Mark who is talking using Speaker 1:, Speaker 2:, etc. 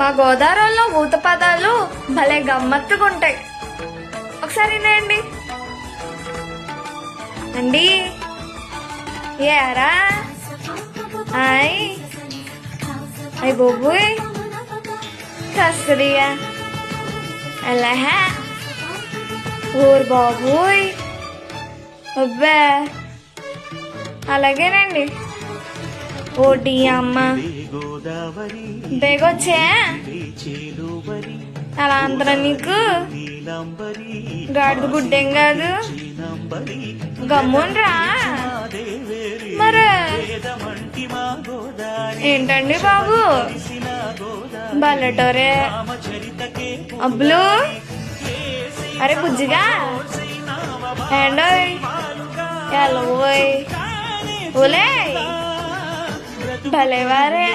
Speaker 1: మా గోదావరిలో ఊత పదాలు భలే గమ్మత్తుగా ఉంటాయి. ఒకసారి వినండి. అండి ఏరా ఆయ్ అయ్ బాబోయ్ కసరియా అలా ఊరు బాబోయ్ అబ్బా అలాగేనండి. ఓటి అమ్మ బేగొచ్చా అలా అందరం నీకు గాడిద గుడ్డేం కాదు గమ్మునరా. మరి ఏంటండి బాబు బల్లటోరే అబ్బులు అరే బుజ్జిగా ఏండోయ్ ఎల్లవోయ్ ఓలే భలేవారే